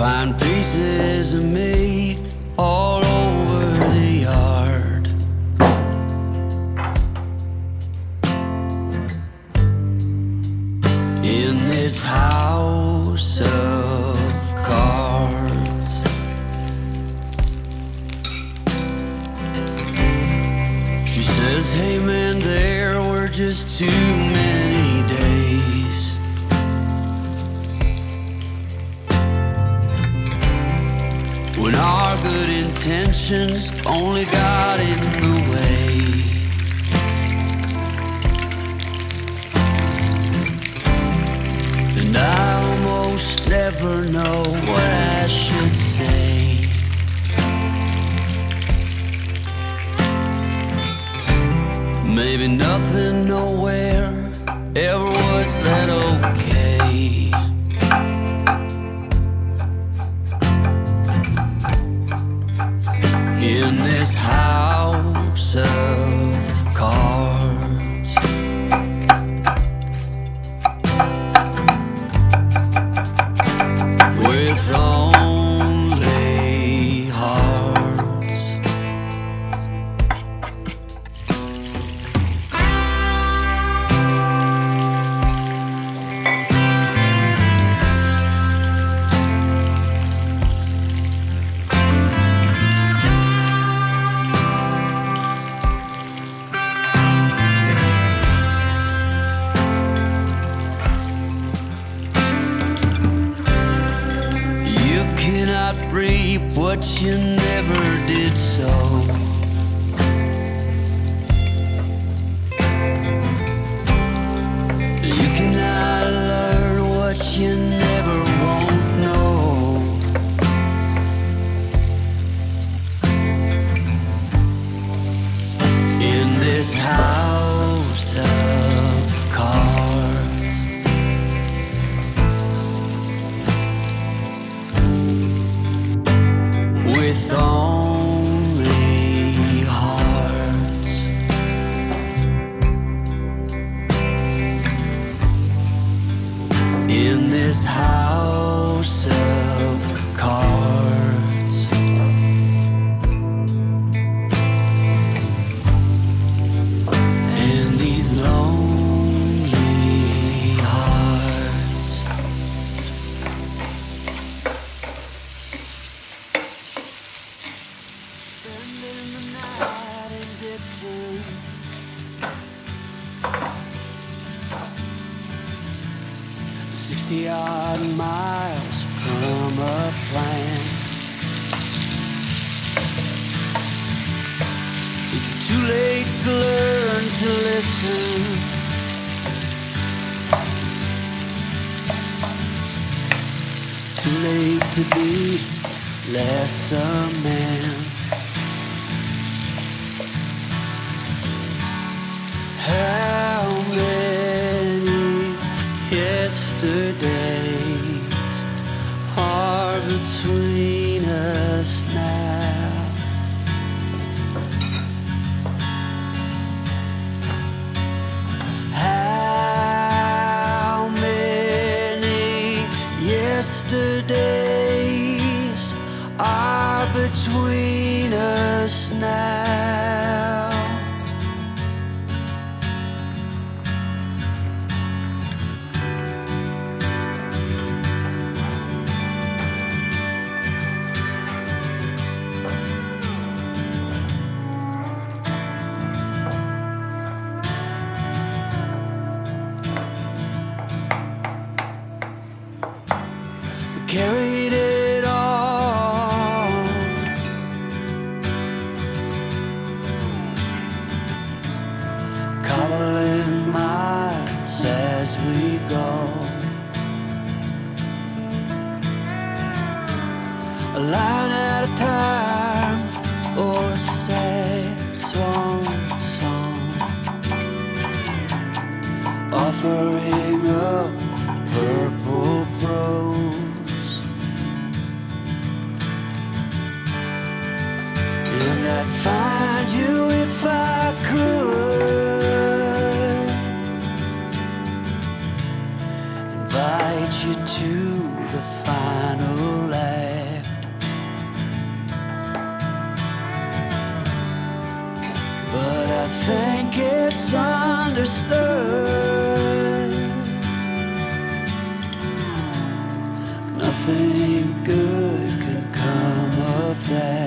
find pieces of me all over the yard. In this house of cards, she says, hey man, there were just too many days. When our good intentions only got in the way. And I almost never know what I should say. Maybe nothing nowhere ever was that okay. In this house of cards, with only hearts. Reap what you never did sow. You cannot learn what you never won't know. In this house of cards, with only hearts. In this house of cards, and these lonely hearts. Spending the night in Dixon, 60-odd miles from a plant. Is it too late to learn to listen? Too late to be less a man. How many yesterdays are between us now? How many yesterdays are between us now? Carried it on, cobbling miles as we go. A line at a time, or a sad swan song, offering up purple prose. And I'd find you if I could, invite you to the final act. understood. Nothing good could come of that.